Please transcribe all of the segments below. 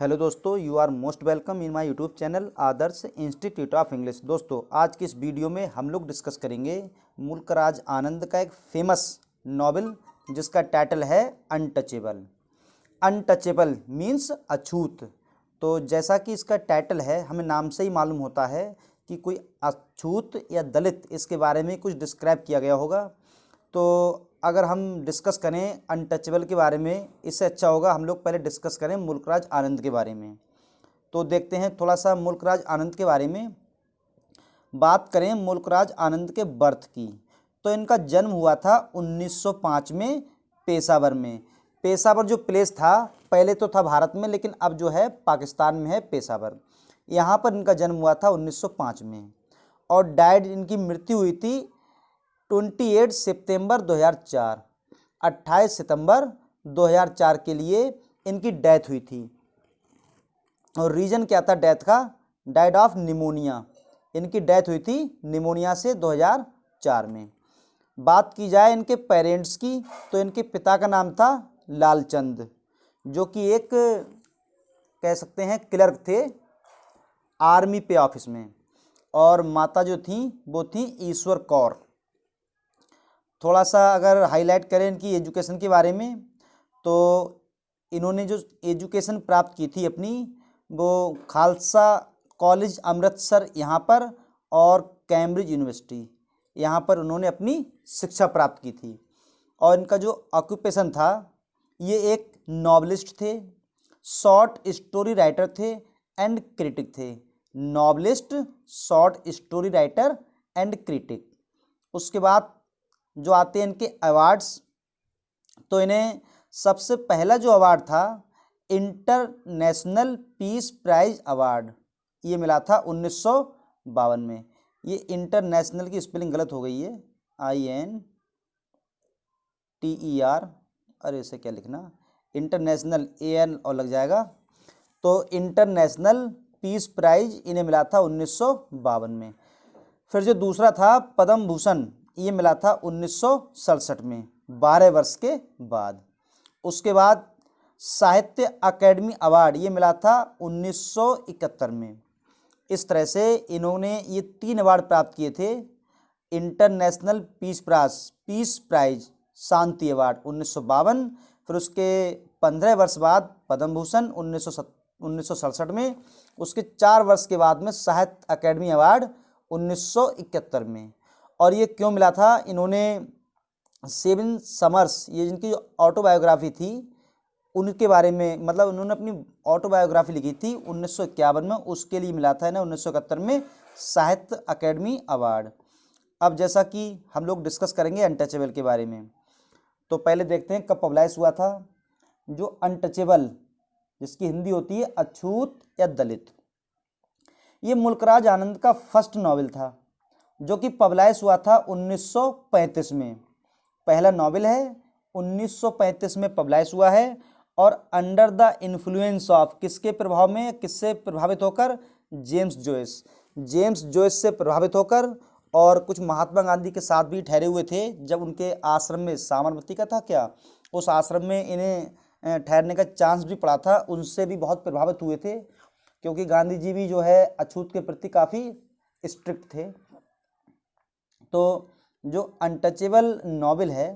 Hello दोस्तों, you are most welcome in my YouTube channel Adarsh institute of English. दोस्तों, आज की इस वीडियो में हम लोग डिस्कस करेंगे मुल्कराज आनंद का एक फेमस नॉवेल जिसका टाइटल है अनटचेबल। अनटचेबल मीन्स अछूत। तो जैसा कि इसका टाइटल है, हमें नाम से ही मालूम होता है कि कोई अछूत या दलित इसके बारे में कुछ डिस्क्राइब किया गया होगा। तो अगर हम डिस्कस करें अनटचेबल के बारे में, इससे अच्छा होगा हम लोग पहले डिस्कस करें मुल्कराज आनंद के बारे में। तो देखते हैं थोड़ा सा मुल्कराज आनंद के बारे में। बात करें मुल्कराज आनंद के बर्थ की, तो इनका जन्म हुआ था 1905 में पेशावर में। पेशावर जो प्लेस था, पहले तो था भारत में, लेकिन अब जो है पाकिस्तान में है पेशावर। यहाँ पर इनका जन्म हुआ था 1905 में और डाइड इनकी मृत्यु हुई थी 28 सितंबर 2004। 28 सितंबर 2004 के लिए इनकी डेथ हुई थी। और रीज़न क्या था डेथ का? Died of pneumonia. इनकी डेथ हुई थी निमोनिया से 2004 में। बात की जाए इनके पेरेंट्स की, तो इनके पिता का नाम था लालचंद, जो कि एक कह सकते हैं क्लर्क थे आर्मी पे ऑफिस में। और माता जो थी वो थी ईश्वर कौर। थोड़ा सा अगर हाईलाइट करें इनकी एजुकेशन के बारे में, तो इन्होंने जो एजुकेशन प्राप्त की थी अपनी, वो खालसा कॉलेज अमृतसर यहाँ पर और कैम्ब्रिज यूनिवर्सिटी यहाँ पर उन्होंने अपनी शिक्षा प्राप्त की थी। और इनका जो ऑक्यूपेशन था, ये एक नॉवलिस्ट थे, शॉर्ट स्टोरी राइटर थे एंड क्रिटिक थे। Novelist, short story writer and critic. उसके बाद जो आते हैं इनके अवार्ड्स, तो इन्हें सबसे पहला जो अवार्ड था इंटरनेशनल पीस प्राइज अवार्ड, ये मिला था 1952 में। ये इंटरनेशनल की स्पेलिंग गलत हो गई है, INTER, अरे इसे क्या लिखना, इंटरनेशनल AN और लग जाएगा। तो इंटरनेशनल पीस प्राइज इन्हें मिला था 1952 में। फिर जो दूसरा था पद्म भूषण, ये मिला था 1967 में, 12 वर्ष के बाद। उसके बाद साहित्य अकेडमी अवार्ड ये मिला था 1971 में। इस तरह से इन्होंने ये 3 अवार्ड प्राप्त किए थे। इंटरनेशनल पीस प्राइज शांति अवार्ड 1952, फिर उसके 15 वर्ष बाद पद्म भूषण 1967 में, उसके 4 वर्ष के बाद में साहित्य अकेडमी अवार्ड 1971 में। और ये क्यों मिला था? इन्होंने 7 समर्स, ये जिनकी जो ऑटोबायोग्राफी थी उनके बारे में, मतलब उन्होंने अपनी ऑटोबायोग्राफी लिखी थी 1951 में, उसके लिए मिला था इन्हें 1971 में साहित्य अकेडमी अवार्ड। अब जैसा कि हम लोग डिस्कस करेंगे अनटचेबल के बारे में, तो पहले देखते हैं कब पब्लिश हुआ था। जो अनटचेबल, जिसकी हिंदी होती है अछूत या दलित, ये मुल्कराज आनंद का फर्स्ट नॉवेल था जो कि पब्लिश हुआ था 1935 में। पहला नॉवेल है, 1935 में पब्लिश हुआ है। और अंडर द इन्फ्लुएंस ऑफ, किसके प्रभाव में, किससे प्रभावित होकर? जेम्स जोइस से प्रभावित होकर। और कुछ महात्मा गांधी के साथ भी ठहरे हुए थे जब उनके आश्रम में, साबरमती का था क्या, उस आश्रम में इन्हें ठहरने का चांस भी पड़ा था। उनसे भी बहुत प्रभावित हुए थे, क्योंकि गांधी जी भी जो है अछूत के प्रति काफ़ी स्ट्रिक्ट थे। तो जो अनटचेबल नॉवेल है,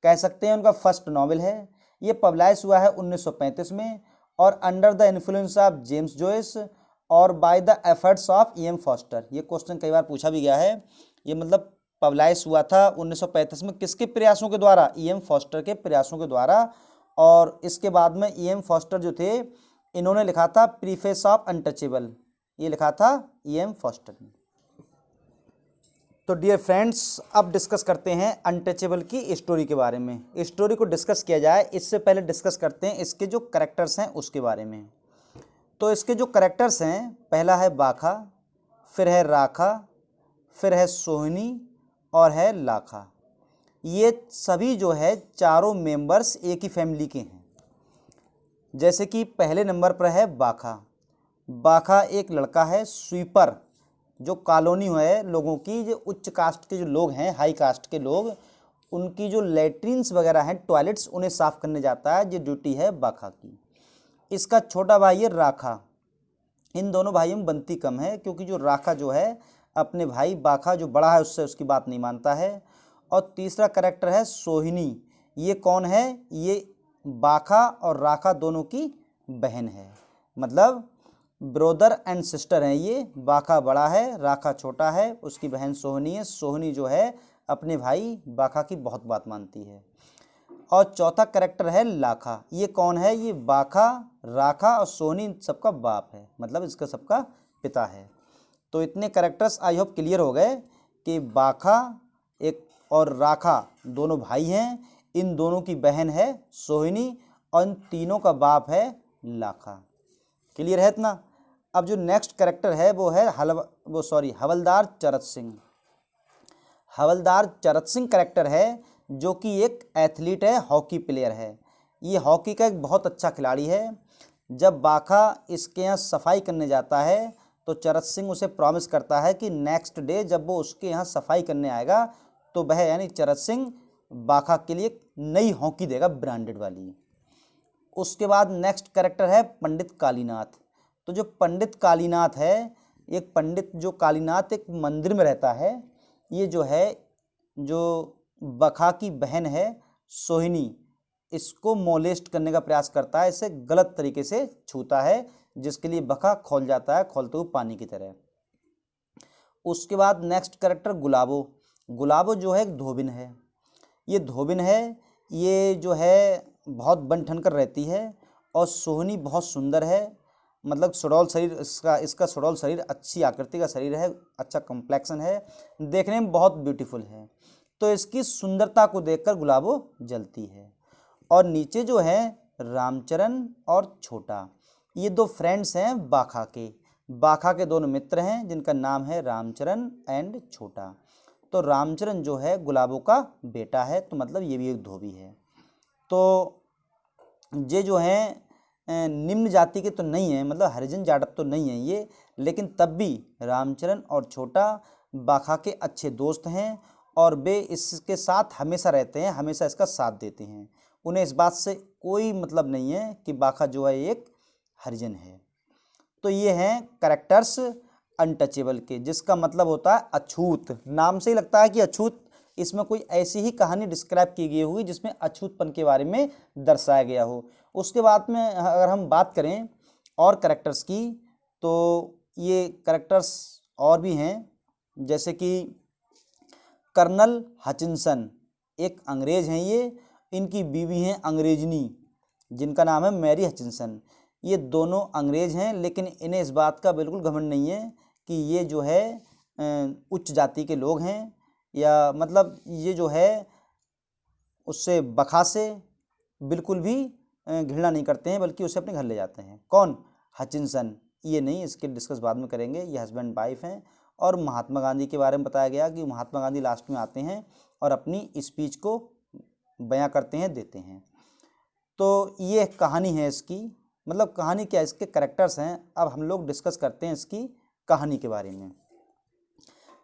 कह सकते हैं उनका फर्स्ट नॉवेल है। ये पब्लिश हुआ है 1935 में, और under the influence of James Joyce और by the efforts of EM Forster. ये क्वेश्चन कई बार पूछा भी गया है। ये मतलब पब्लिश हुआ था 1935 में, किसके प्रयासों के द्वारा? EM फॉस्टर के प्रयासों के द्वारा। और इसके बाद में EM फॉस्टर जो थे, इन्होंने लिखा था प्रीफेस ऑफ अनटचेबल, ये लिखा था EM फॉस्टर ने। तो डियर फ्रेंड्स, अब डिस्कस करते हैं अनटचेबल की स्टोरी के बारे में। स्टोरी को डिस्कस किया जाए इससे पहले डिस्कस करते हैं इसके जो करैक्टर्स हैं उसके बारे में। तो इसके जो करैक्टर्स हैं, पहला है बाखा, फिर है राखा, फिर है सोहिनी और है लाखा। ये सभी जो है चारों मेंबर्स एक ही फैमिली के हैं। जैसे कि पहले नंबर पर है बाखा। बाखा एक लड़का है स्वीपर, जो कॉलोनी है लोगों की, जो उच्च कास्ट के जो लोग हैं, हाई कास्ट के लोग, उनकी जो लेट्रिन्स वगैरह हैं, टॉयलेट्स, उन्हें साफ़ करने जाता है। ये ड्यूटी है बाखा की। इसका छोटा भाई है राखा। इन दोनों भाइयों में बनती कम है, क्योंकि जो राखा जो है अपने भाई बाखा जो बड़ा है उससे उसकी बात नहीं मानता है। और तीसरा करेक्टर है सोहिनी। ये कौन है? ये बाखा और राखा दोनों की बहन है, मतलब ब्रदर एंड सिस्टर हैं ये। बाखा बड़ा है, राखा छोटा है, उसकी बहन सोहिनी है। सोहिनी जो है अपने भाई बाखा की बहुत बात मानती है। और चौथा करेक्टर है लाखा। ये कौन है? ये बाखा, राखा और सोहिनी सबका बाप है, मतलब इसका सबका पिता है। तो इतने करेक्टर्स आई होप क्लियर हो गए कि बाखा एक और राखा दोनों भाई हैं, इन दोनों की बहन है सोहिनी और इन तीनों का बाप है लाखा। क्लियर है इतना? अब जो नेक्स्ट करेक्टर है वो है हवलदार चरत सिंह। हवलदार चरत सिंह करेक्टर है जो कि एक एथलीट है, हॉकी प्लेयर है। ये हॉकी का एक बहुत अच्छा खिलाड़ी है। जब बाखा इसके यहाँ सफाई करने जाता है तो चरत सिंह उसे प्रॉमिस करता है कि नेक्स्ट डे जब वो उसके यहाँ सफाई करने आएगा तो वह यानी चरत सिंह बाखा के लिए नई हॉकी देगा, ब्रांडेड वाली। उसके बाद नेक्स्ट कैरेक्टर है पंडित कालीनाथ। तो जो पंडित कालीनाथ है, एक पंडित जो कालीनाथ एक मंदिर में रहता है, ये जो है जो बखा की बहन है सोहिनी, इसको मोलेस्ट करने का प्रयास करता है, इसे गलत तरीके से छूता है, जिसके लिए बखा खौल जाता है, खौलते हुए पानी की तरह। उसके बाद नेक्स्ट कैरेक्टर गुलाबो। गुलाबो जो है एक धोबिन है। ये धोबिन है, ये जो है बहुत बन ठन कर रहती है। और सोहिनी बहुत सुंदर है, मतलब सुडौल शरीर इसका सुडौल शरीर, अच्छी आकृति का शरीर है, अच्छा कॉम्प्लेक्शन है, देखने में बहुत ब्यूटीफुल है। तो इसकी सुंदरता को देखकर गुलाबो जलती है। और नीचे जो है रामचरण और छोटा, ये दो फ्रेंड्स हैं बाखा के। बाखा के दोनों मित्र हैं जिनका नाम है रामचरण एंड छोटा। तो रामचरण जो है गुलाबो का बेटा है, तो मतलब ये भी एक धोबी है। तो ये जो हैं निम्न जाति के तो नहीं हैं, मतलब हरिजन जाटव तो नहीं हैं ये, लेकिन तब भी रामचरण और छोटा बाखा के अच्छे दोस्त हैं और वे इसके साथ हमेशा रहते हैं, हमेशा इसका साथ देते हैं। उन्हें इस बात से कोई मतलब नहीं है कि बाखा जो है एक हरिजन है। तो ये हैं कैरेक्टर्स अनटचेबल के, जिसका मतलब होता है अछूत। नाम से ही लगता है कि अछूत, इसमें कोई ऐसी ही कहानी डिस्क्राइब की गई होगी जिसमें अछूतपन के बारे में दर्शाया गया हो। उसके बाद में अगर हम बात करें और कैरेक्टर्स की, तो ये कैरेक्टर्स और भी हैं, जैसे कि कर्नल हचिंसन, एक अंग्रेज हैं ये, इनकी बीवी हैं अंग्रेजनी जिनका नाम है मैरी हचिंसन। ये दोनों अंग्रेज हैं, लेकिन इन्हें इस बात का बिल्कुल घमंड नहीं है कि ये जो है उच्च जाति के लोग हैं, या मतलब ये जो है उससे बखा से बिल्कुल भी घृणा नहीं करते हैं, बल्कि उसे अपने घर ले जाते हैं। कौन? हचिंसन। ये नहीं, इसके डिस्कस बाद में करेंगे। ये हस्बैंड वाइफ हैं। और महात्मा गांधी के बारे में बताया गया कि महात्मा गांधी लास्ट में आते हैं और अपनी स्पीच को बयां करते हैं, देते हैं। तो ये कहानी है इसकी, मतलब कहानी क्या, इसके कैरेक्टर्स हैं। अब हम लोग डिस्कस करते हैं इसकी कहानी के बारे में।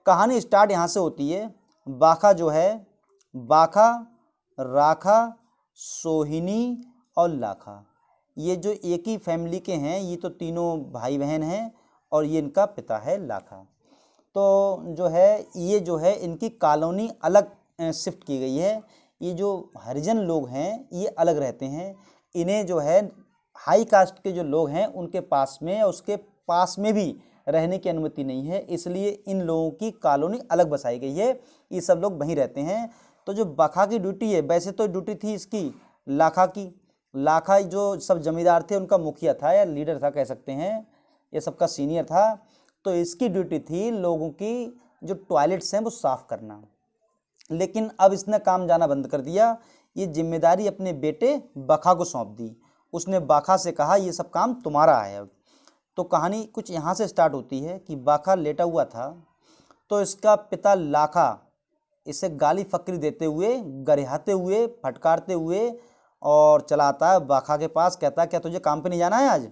कहानी स्टार्ट यहाँ से होती है। बाखा जो है, बाखा, राखा, सोहिनी और लाखा, ये जो एक ही फैमिली के हैं, ये तो तीनों भाई बहन हैं और ये इनका पिता है लाखा। तो जो है ये जो है इनकी कॉलोनी अलग शिफ्ट की गई है। ये जो हरिजन लोग हैं ये अलग रहते हैं। इन्हें जो है हाई कास्ट के जो लोग हैं उनके पास में, उसके पास में भी रहने की अनुमति नहीं है, इसलिए इन लोगों की कॉलोनी अलग बसाई गई है। ये सब लोग वहीं रहते हैं। तो जो बखा की ड्यूटी है, वैसे तो ड्यूटी थी इसकी लाखा की। लाखा जो सब जमींदार थे उनका मुखिया था या लीडर था कह सकते हैं, ये सबका सीनियर था। तो इसकी ड्यूटी थी लोगों की जो टॉयलेट्स हैं वो साफ़ करना। लेकिन अब इसने काम जाना बंद कर दिया, ये जिम्मेदारी अपने बेटे बखा को सौंप दी। उसने बाखा से कहा ये सब काम तुम्हारा है अब। तो कहानी कुछ यहाँ से स्टार्ट होती है कि बाखा लेटा हुआ था, तो इसका पिता लाखा इसे गाली फकरी देते हुए, गरिहाते हुए, फटकारते हुए और चला आता है बाखा के पास, कहता है क्या तुझे काम पे नहीं जाना है आज?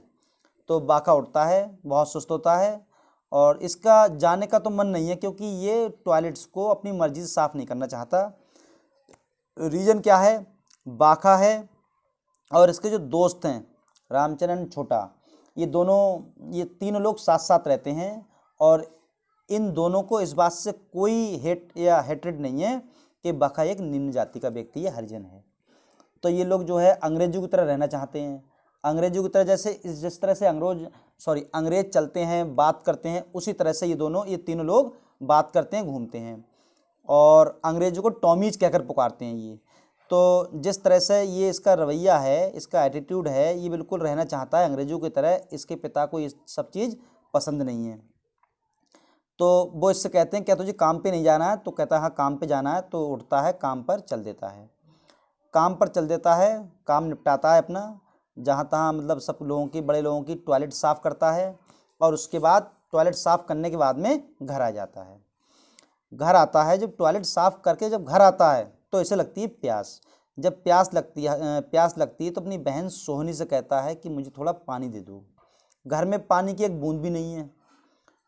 तो बाखा उठता है, बहुत सुस्त होता है और इसका जाने का तो मन नहीं है, क्योंकि ये टॉयलेट्स को अपनी मर्जी से साफ़ नहीं करना चाहता। रीज़न क्या है? बाखा है और इसके जो दोस्त हैं रामचरण छोटा, ये तीनों लोग साथ साथ रहते हैं और इन दोनों को इस बात से कोई हेट या हेट्रेड नहीं है कि बका एक निम्न जाति का व्यक्ति है, हरिजन है। तो ये लोग जो है अंग्रेजों की तरह रहना चाहते हैं। अंग्रेजों की तरह जैसे जिस तरह से अंग्रेज चलते हैं, बात करते हैं, उसी तरह से ये तीनों लोग बात करते हैं, घूमते हैं और अंग्रेजों को टॉमीज कहकर पुकारते हैं ये। तो जिस तरह से ये इसका रवैया है, इसका एटीट्यूड है, ये बिल्कुल रहना चाहता है अंग्रेजों की तरह। इसके पिता को ये सब चीज़ पसंद नहीं है। तो वो इससे कहते हैं क्या तुझे काम पे नहीं जाना है? तो कहता है हाँ काम पे जाना है। तो उठता है, काम पर चल देता है, काम पर चल देता है, काम निपटाता है अपना, जहाँ तहाँ मतलब सब लोगों की, बड़े लोगों की टॉयलेट साफ़ करता है और उसके बाद टॉयलेट साफ़ करने के बाद में घर आ जाता है। घर आता है, जब टॉयलेट साफ़ करके जब घर आता है तो इसे लगती है प्यास। जब प्यास लगती है तो अपनी बहन सोहनी से कहता है कि मुझे थोड़ा पानी दे दो। घर में पानी की एक बूंद भी नहीं है।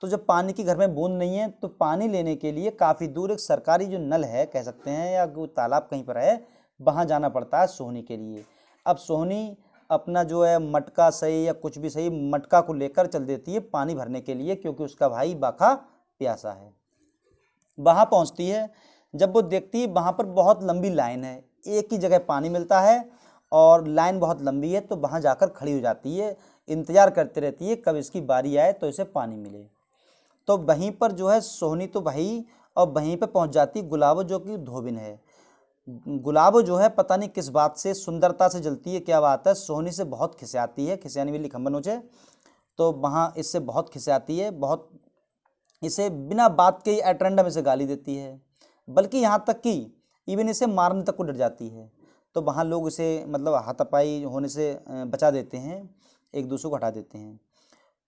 तो जब पानी की घर में बूंद नहीं है तो पानी लेने के लिए काफ़ी दूर एक सरकारी जो नल है कह सकते हैं या तालाब कहीं पर है, वहाँ जाना पड़ता है सोहनी के लिए। अब सोहनी अपना जो है मटका सही या कुछ भी सही, मटका को लेकर चल देती है पानी भरने के लिए, क्योंकि उसका भाई बाका प्यासा है। वहाँ पहुँचती है, जब वो देखती है वहाँ पर बहुत लंबी लाइन है, एक ही जगह पानी मिलता है और लाइन बहुत लंबी है, तो वहाँ जाकर खड़ी हो जाती है, इंतज़ार करते रहती है कब इसकी बारी आए तो इसे पानी मिले। तो वहीं पर जो है सोहनी तो भाई, और वहीं पर पहुँच जाती गुलाबो जो कि धोबिन है। गुलाबो जो है पता नहीं किस बात से, सुंदरता से जलती है, क्या बात है, सोहनी से बहुत खिसियाती है, खिसियानी वाली खंबन नोचे। तो वहाँ इससे बहुत खिसियाती है, बहुत इसे बिना बात के ही एटरेंडम इसे गाली देती है, बल्कि यहाँ तक कि इवन इसे मारने तक को डर जाती है। तो वहाँ लोग इसे मतलब हाथापाई होने से बचा देते हैं, एक दूसरे को हटा देते हैं।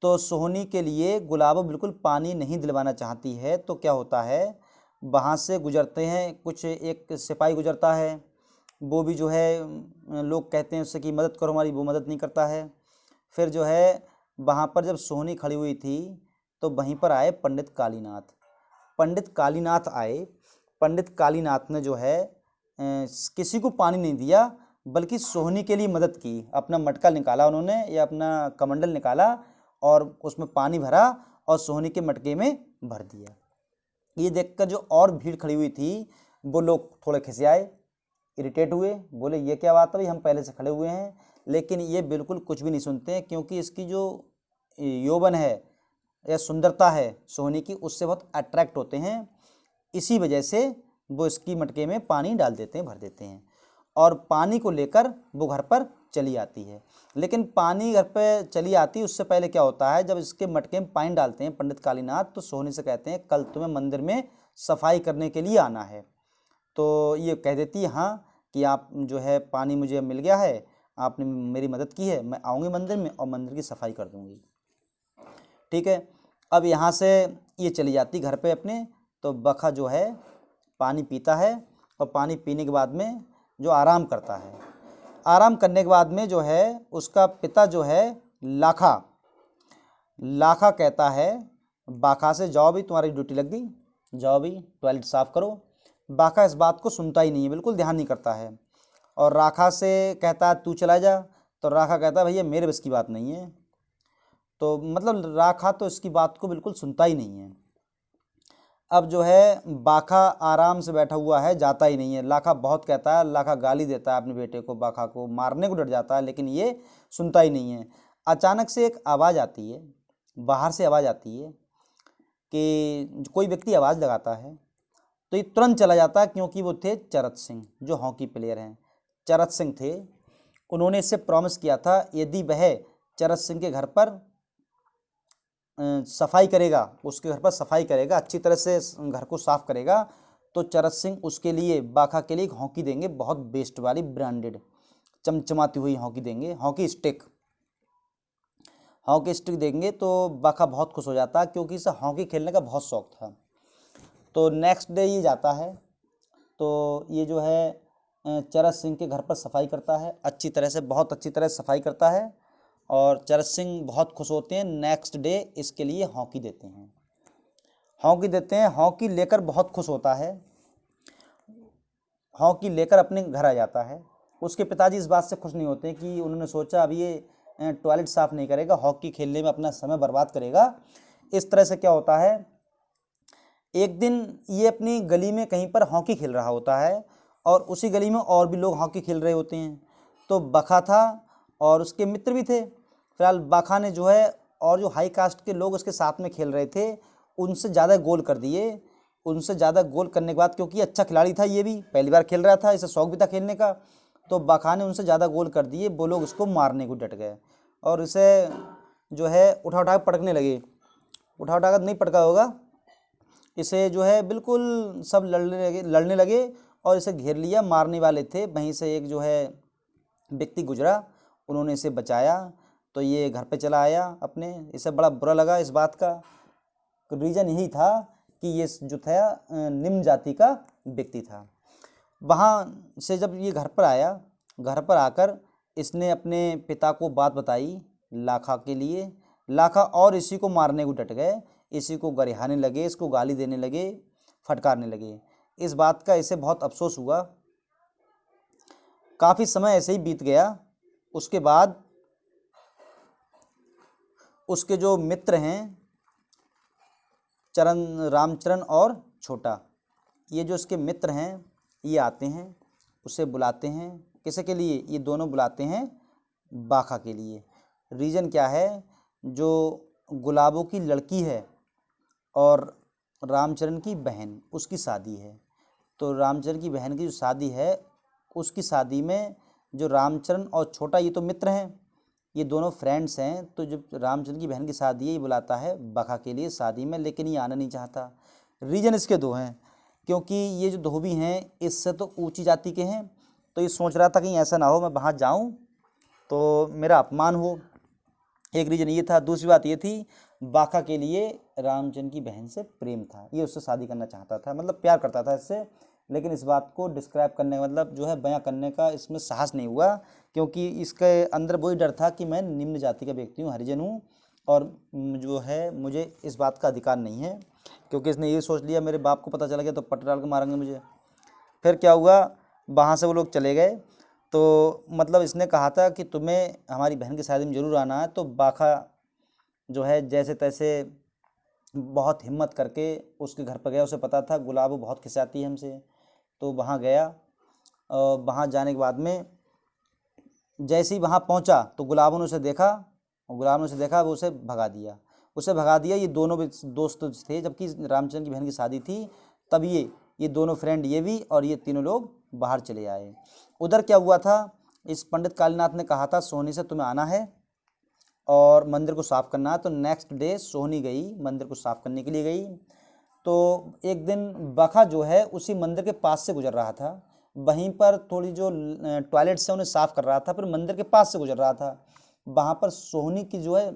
तो सोहनी के लिए गुलाबो बिल्कुल पानी नहीं दिलवाना चाहती है। तो क्या होता है, वहाँ से गुजरते हैं कुछ, एक सिपाही गुजरता है, वो भी जो है लोग कहते हैं उससे कि मदद करो हमारी, वो मदद नहीं करता है। फिर जो है वहाँ पर जब सोहनी खड़ी हुई थी तो वहीं पर आए पंडित कालीनाथ। पंडित कालीनाथ आए, पंडित कालीनाथ ने जो है किसी को पानी नहीं दिया, बल्कि सोहनी के लिए मदद की। अपना मटका निकाला उन्होंने या अपना कमंडल निकाला और उसमें पानी भरा और सोहनी के मटके में भर दिया। ये देखकर जो और भीड़ खड़ी हुई थी वो लोग थोड़े खिसियाए, इरिटेट हुए, बोले ये क्या बात है भाई, हम पहले से खड़े हुए हैं। लेकिन ये बिल्कुल कुछ भी नहीं सुनते हैं, क्योंकि इसकी जो यौवन है या सुंदरता है सोहनी की, उससे बहुत अट्रैक्ट होते हैं। इसी वजह से वो इसकी मटके में पानी डाल देते हैं, भर देते हैं और पानी को लेकर वो घर पर चली आती है। लेकिन पानी घर पे चली आती उससे पहले क्या होता है, जब इसके मटके में पानी डालते हैं पंडित कालीनाथ, तो सोहनी से कहते हैं कल तुम्हें मंदिर में सफाई करने के लिए आना है। तो ये कह देती है हाँ कि आप जो है पानी मुझे मिल गया है, आपने मेरी मदद की है, मैं आऊँगी मंदिर में और मंदिर की सफाई कर दूँगी। ठीक है, अब यहाँ से ये चली जाती घर पे अपने। तो बका जो है पानी पीता है और पानी पीने के बाद में जो आराम करता है, आराम करने के बाद में जो है उसका पिता जो है लाखा कहता है बाका से, जाओ भी तुम्हारी ड्यूटी लग गई, जाओ भी टॉयलेट साफ़ करो। बाका इस बात को सुनता ही नहीं है, बिल्कुल ध्यान नहीं करता है और राखा से कहता है तू चला जा। तो राखा कहता है भैया मेरे बस की बात नहीं है। तो मतलब राखा तो इसकी बात को बिल्कुल सुनता ही नहीं है। अब जो है बाका आराम से बैठा हुआ है, जाता ही नहीं है। लाखा बहुत कहता है, लाखा गाली देता है अपने बेटे को, बाका को मारने को डर जाता है, लेकिन ये सुनता ही नहीं है। अचानक से एक आवाज़ आती है, बाहर से आवाज़ आती है कि कोई व्यक्ति आवाज़ लगाता है। तो ये तुरंत चला जाता है, क्योंकि वो थे चरत सिंह जो हॉकी प्लेयर हैं। चरत सिंह थे, उन्होंने इससे प्रॉमिस किया था यदि वह चरत सिंह के घर पर सफाई करेगा, उसके घर पर सफाई करेगा, अच्छी तरह से घर को साफ़ करेगा, तो चरत सिंह उसके लिए बाका के लिए एक हॉकी देंगे, बहुत बेस्ट वाली ब्रांडेड चमचमाती हुई हॉकी देंगे, हॉकी स्टिक देंगे। तो बाका बहुत खुश हो जाता है, क्योंकि इसे हॉकी खेलने का बहुत शौक था। तो नेक्स्ट डे ये जाता है, तो ये जो है चरत सिंह के घर पर सफाई करता है, अच्छी तरह से, बहुत अच्छी तरह सफाई करता है और चरत सिंह बहुत खुश होते हैं। नेक्स्ट डे इसके लिए हॉकी देते हैं, हॉकी लेकर बहुत खुश होता है, हॉकी लेकर अपने घर आ जाता है। उसके पिताजी इस बात से खुश नहीं होते कि उन्होंने सोचा अब ये टॉयलेट साफ नहीं करेगा, हॉकी खेलने में अपना समय बर्बाद करेगा। इस तरह से क्या होता है, एक दिन ये अपनी गली में कहीं पर हॉकी खेल रहा होता है और उसी गली में और भी लोग हॉकी खेल रहे होते हैं। तो बखा था और उसके मित्र भी थे। फिलहाल बखा ने जो है और जो हाई कास्ट के लोग उसके साथ में खेल रहे थे उनसे ज़्यादा गोल कर दिए। उनसे ज़्यादा गोल करने के बाद, क्योंकि अच्छा खिलाड़ी था, ये भी पहली बार खेल रहा था, इसे शौक भी था खेलने का, तो बखा ने उनसे ज़्यादा गोल कर दिए। वो लोग उसको मारने को डट गए और इसे जो है उठा उठा कर पटकने लगे। उठा उठा कर नहीं पटका होगा, इसे जो है बिल्कुल सब लड़ने लगे और इसे घेर लिया। मारने वाले थे, वहीं से एक जो है व्यक्ति गुजरा, उन्होंने इसे बचाया। तो ये घर पे चला आया अपने। इसे बड़ा बुरा लगा इस बात का। रीज़न यही था कि ये जो था निम्न जाति का व्यक्ति था। वहाँ से जब ये घर पर आया, घर पर आकर इसने अपने पिता को बात बताई लाखा के लिए। लाखा और इसी को मारने को डट गए, इसी को गरिहाने लगे, इसको गाली देने लगे, फटकारने लगे। इस बात का इसे बहुत अफसोस हुआ। काफ़ी समय ऐसे ही बीत गया। उसके बाद उसके जो मित्र हैं रामचरण और छोटा, ये जो इसके मित्र हैं, ये आते हैं, उसे बुलाते हैं। किसे के लिए? ये दोनों बुलाते हैं बाखा के लिए। रीज़न क्या है, जो गुलाबों की लड़की है और रामचरण की बहन, उसकी शादी है। तो रामचरण की बहन की जो शादी है, उसकी शादी में जो रामचरण और छोटा, ये तो मित्र हैं, ये दोनों फ्रेंड्स हैं। तो जब रामचंद्र की बहन की शादी है, ये बुलाता है बखा के लिए शादी में, लेकिन ये आना नहीं चाहता। रीज़न इसके दो हैं, क्योंकि ये जो धोबी हैं इससे तो ऊंची जाति के हैं। तो ये सोच रहा था कि ऐसा ना हो मैं वहाँ जाऊँ तो मेरा अपमान हो। एक रीज़न ये था। दूसरी बात ये थी, बाखा के लिए रामचंद्र की बहन से प्रेम था, ये उससे शादी करना चाहता था, मतलब प्यार करता था इससे। लेकिन इस बात को डिस्क्राइब करने का, मतलब जो है बयां करने का इसमें साहस नहीं हुआ, क्योंकि इसके अंदर वही डर था कि मैं निम्न जाति का व्यक्ति हूँ, हरिजन हूँ, और जो है मुझे इस बात का अधिकार नहीं है। क्योंकि इसने ये सोच लिया मेरे बाप को पता चला गया तो पट डाल के मारेंगे मुझे। फिर क्या हुआ, वहाँ से वो लोग चले गए। तो मतलब इसने कहा था कि तुम्हें हमारी बहन की शादी में ज़रूर आना है। तो बाखा जो है जैसे तैसे बहुत हिम्मत करके उसके घर पर गया। उसे पता था गुलाबो बहुत खिंचाती है हमसे। तो वहाँ गया और वहाँ जाने के बाद में जैसे ही वहाँ पहुँचा तो गुलाबो ने उसे देखा, और गुलाबो ने उसे देखा, वो उसे भगा दिया। ये दोनों भी दोस्त थे, जबकि रामचंद्र की बहन की शादी थी। तब ये दोनों फ्रेंड, ये भी और ये तीनों लोग बाहर चले आए। उधर क्या हुआ था, इस पंडित कालीनाथ ने कहा था सोहनी से तुम्हें आना है और मंदिर को साफ़ करना है। तो नेक्स्ट डे सोहनी गई, मंदिर को साफ़ करने के लिए गई। तो एक दिन बखा जो है उसी मंदिर के पास से गुजर रहा था। वहीं पर थोड़ी जो टॉयलेट्स है उन्हें साफ़ कर रहा था, फिर मंदिर के पास से गुजर रहा था। वहाँ पर सोहनी की जो है,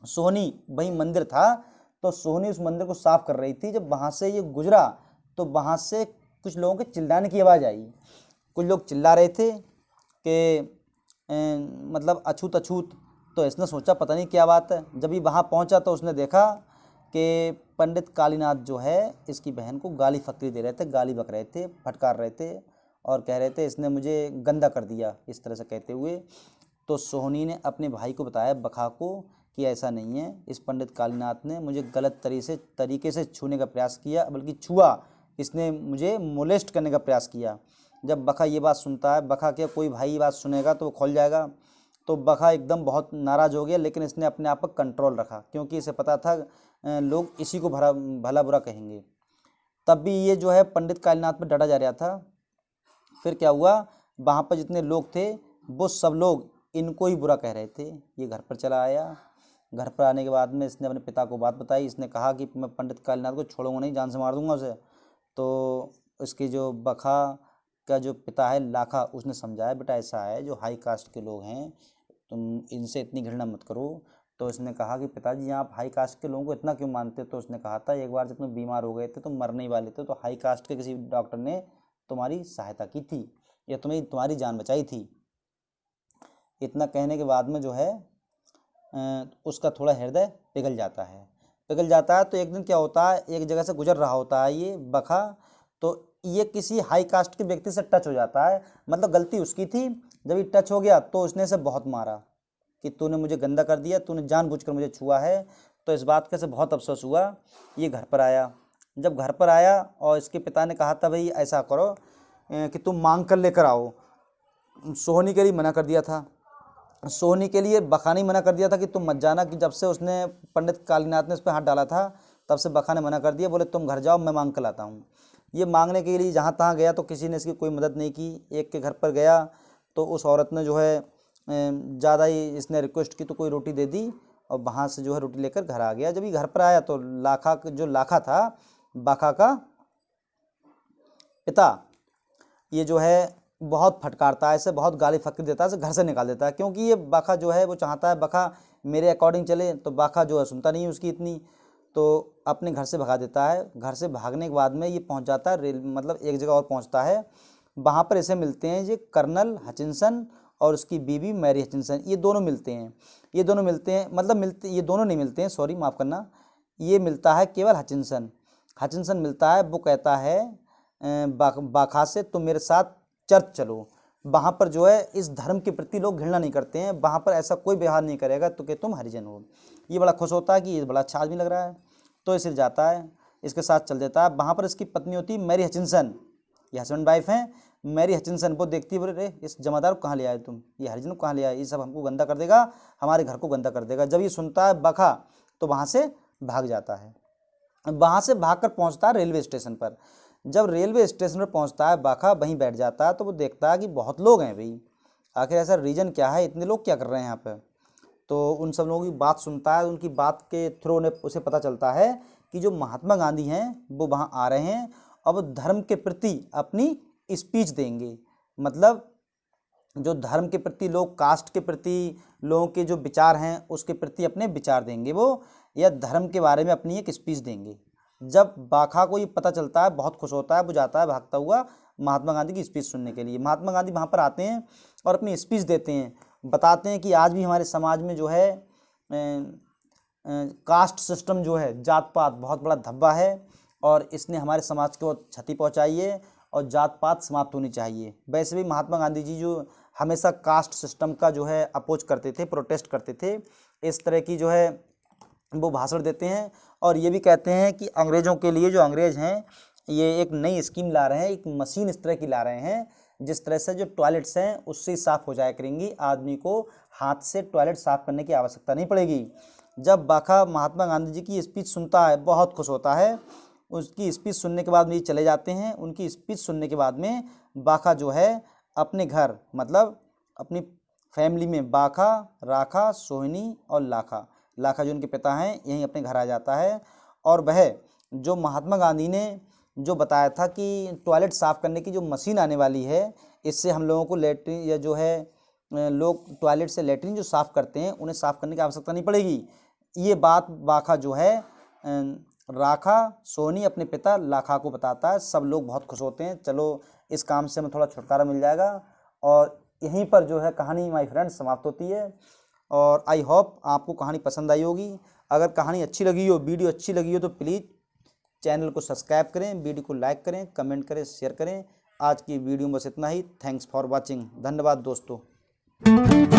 सोहनी वही मंदिर था, तो सोहनी उस मंदिर को साफ़ कर रही थी। जब वहाँ से ये गुजरा तो वहाँ से कुछ लोगों के चिल्लाने की आवाज़ आई। कुछ लोग चिल्ला रहे थे कि मतलब अछूत अछूत। तो इसने सोचा पता नहीं क्या बात है। जब ये वहाँ पहुँचा तो उसने देखा कि पंडित कालीनाथ जो है इसकी बहन को गाली फकरी दे रहे थे, गाली बक रहे थे, फटकार रहे थे और कह रहे थे इसने मुझे गंदा कर दिया, इस तरह से कहते हुए। तो सोहनी ने अपने भाई को बताया बखा को कि ऐसा नहीं है, इस पंडित कालीनाथ ने मुझे गलत तरीके से छूने का प्रयास किया, बल्कि छुआ, इसने मुझे मोलेस्ट करने का प्रयास किया। जब बखा ये बात सुनता है, बखा क्या कोई भाई ये बात सुनेगा तो वो खोल जाएगा। तो बखा एकदम बहुत नाराज़ हो गया, लेकिन इसने अपने आप पर कंट्रोल रखा, क्योंकि इसे पता था लोग इसी को भला बुरा कहेंगे। तब भी ये जो है पंडित कालीनाथ पर डटा जा रहा था। फिर क्या हुआ, वहाँ पर जितने लोग थे वो सब लोग इनको ही बुरा कह रहे थे। ये घर पर चला आया। घर पर आने के बाद में इसने अपने पिता को बात बताई। इसने कहा कि मैं पंडित कालीनाथ को छोड़ूंगा नहीं, जान से मार दूंगा उसे। तो इसके जो बखा का जो पिता है लाखा, उसने समझाया बेटा ऐसा है, जो हाई कास्ट के लोग हैं तुम इनसे इतनी घृणा मत करो। तो इसने कहा कि पिताजी आप हाई कास्ट के लोगों को इतना क्यों मानते हो। तो उसने कहा था एक बार जब तुम बीमार हो गए थे, तुम मरने ही वाले थे, तो हाई कास्ट के किसी डॉक्टर ने तुम्हारी सहायता की थी या तुम्हारी जान बचाई थी। इतना कहने के बाद में जो है उसका थोड़ा हृदय पिघल जाता है। तो एक दिन क्या होता है, एक जगह से गुजर रहा होता है ये बखा, तो ये किसी हाई कास्ट के व्यक्ति से टच हो जाता है। मतलब गलती उसकी थी, जब ये टच हो गया तो उसने इसे बहुत मारा। कि तूने मुझे गंदा कर दिया, तूने जानबूझकर मुझे छुआ है। तो इस बात का से बहुत अफसोस हुआ। ये घर पर आया। जब घर पर आया और इसके पिता ने कहा था भाई ऐसा करो कि तुम मांग कर लेकर आओ। सोहनी के लिए मना कर दिया था, सोहनी के लिए बखा ने मना कर दिया था कि तुम मत जाना, कि जब से उसने पंडित कालीनाथ ने उस पर हाथ डाला था तब से बखा ने मना कर दिया, बोले तुम घर जाओ मैं मांग कर लाता हूँ। ये मांगने के लिए जहाँ तहाँ गया तो किसी ने इसकी कोई मदद नहीं की। एक के घर पर गया तो उस औरत ने जो है ज़्यादा ही इसने रिक्वेस्ट की तो कोई रोटी दे दी और वहाँ से जो है रोटी लेकर घर आ गया। जब ये घर पर आया तो लाखा था बाखा का पिता, ये जो है बहुत फटकारता है, इसे बहुत गाली फटकार देता है, इसे घर से निकाल देता है। क्योंकि ये बाखा जो है वो चाहता है बाखा मेरे अकॉर्डिंग चले, तो बाखा जो है सुनता नहीं है उसकी इतनी, तो अपने घर से भगा देता है। घर से भागने के बाद में ये पहुंच जाता है मतलब एक जगह और पहुंचता है। वहाँ पर इसे मिलते हैं ये कर्नल हचिंसन और उसकी बीवी मैरी हचिंसन। ये दोनों मिलते हैं, ये दोनों नहीं मिलते हैं, सॉरी माफ़ करना। ये मिलता है केवल हचिंसन मिलता है। वो कहता है बाखा से तुम मेरे साथ चर्च चलो। वहाँ पर जो है इस धर्म के प्रति लोग घृणा नहीं करते हैं, वहाँ पर ऐसा कोई व्यवहार नहीं करेगा तो कि तुम हरिजन हो। ये बड़ा खुश होता है कि ये बड़ा अच्छा आदमी लग रहा है, तो इसे जाता है, इसके साथ चल देता है। वहाँ पर इसकी पत्नी होती है मैरी हचिंसन, ये हस्बैंड वाइफ हैं। मैरी हचिंसन वो देखती है, बोले रे इस जमादार को कहाँ ले आए तुम, ये हरिजन को कहाँ ले आए, ये सब हमको गंदा कर देगा, हमारे घर को गंदा कर देगा। जब ये सुनता है बखा तो वहाँ से भाग जाता है। वहाँ से भागकर पहुँचता है रेलवे स्टेशन पर। जब रेलवे स्टेशन पर पहुंचता है बाखा वहीं बैठ जाता है, तो वो देखता है कि बहुत लोग हैं भाई, आखिर ऐसा रीजन क्या है, इतने लोग क्या कर रहे हैं यहाँ पे। तो उन सब लोगों की बात सुनता है, उनकी बात के थ्रू उसे पता चलता है कि जो महात्मा गांधी हैं वो वहाँ आ रहे हैं और वो धर्म के प्रति अपनी स्पीच देंगे। मतलब जो धर्म के प्रति लोग, कास्ट के प्रति लोगों के जो विचार हैं उसके प्रति अपने विचार देंगे वो, या धर्म के बारे में अपनी एक स्पीच देंगे। जब बाखा को ये पता चलता है बहुत खुश होता है, वो जाता है भागता हुआ महात्मा गांधी की स्पीच सुनने के लिए। महात्मा गांधी वहाँ पर आते हैं और अपनी स्पीच देते हैं, बताते हैं कि आज भी हमारे समाज में जो है कास्ट सिस्टम जो है, जात पात बहुत बड़ा धब्बा है और इसने हमारे समाज को क्षति पहुँचाई है और जात पात समाप्त होनी चाहिए। वैसे भी महात्मा गांधी जी जो हमेशा कास्ट सिस्टम का जो है अपोज करते थे, प्रोटेस्ट करते थे, इस तरह की जो है वो भाषण देते हैं। और ये भी कहते हैं कि अंग्रेज़ों के लिए, जो अंग्रेज़ हैं, ये एक नई स्कीम ला रहे हैं, एक मशीन इस तरह की ला रहे हैं जिस तरह से जो टॉयलेट्स हैं उससे साफ़ हो जाया करेंगी, आदमी को हाथ से टॉयलेट साफ़ करने की आवश्यकता नहीं पड़ेगी। जब बाखा महात्मा गांधी जी की स्पीच सुनता है बहुत खुश होता है। उसकी स्पीच सुनने के बाद में ये चले जाते हैं। उनकी स्पीच सुनने के बाद में बाखा जो है अपने घर, मतलब अपनी फैमिली में, बाखा, राखा, सोहिनी और लाखा जो उनके पिता हैं, यहीं अपने घर आ जाता है। और वह जो महात्मा गांधी ने जो बताया था कि टॉयलेट साफ़ करने की जो मशीन आने वाली है, इससे हम लोगों को लेटरिन, या जो है लोग टॉयलेट से लेटरिन जो साफ़ करते हैं उन्हें साफ़ करने की आवश्यकता नहीं पड़ेगी। ये बात बाखा जो है राखा, सोनी अपने पिता लाखा को बताता है। सब लोग बहुत खुश होते हैं, चलो इस काम से हमें थोड़ा छुटकारा मिल जाएगा। और यहीं पर जो है कहानी माय फ्रेंड्स समाप्त होती है। और आई होप आपको कहानी पसंद आई होगी। अगर कहानी अच्छी लगी हो, वीडियो अच्छी लगी हो, तो प्लीज़ चैनल को सब्सक्राइब करें, वीडियो को लाइक करें, कमेंट करें, शेयर करें। आज की वीडियो में बस इतना ही। Thanks for watching. धन्यवाद दोस्तों।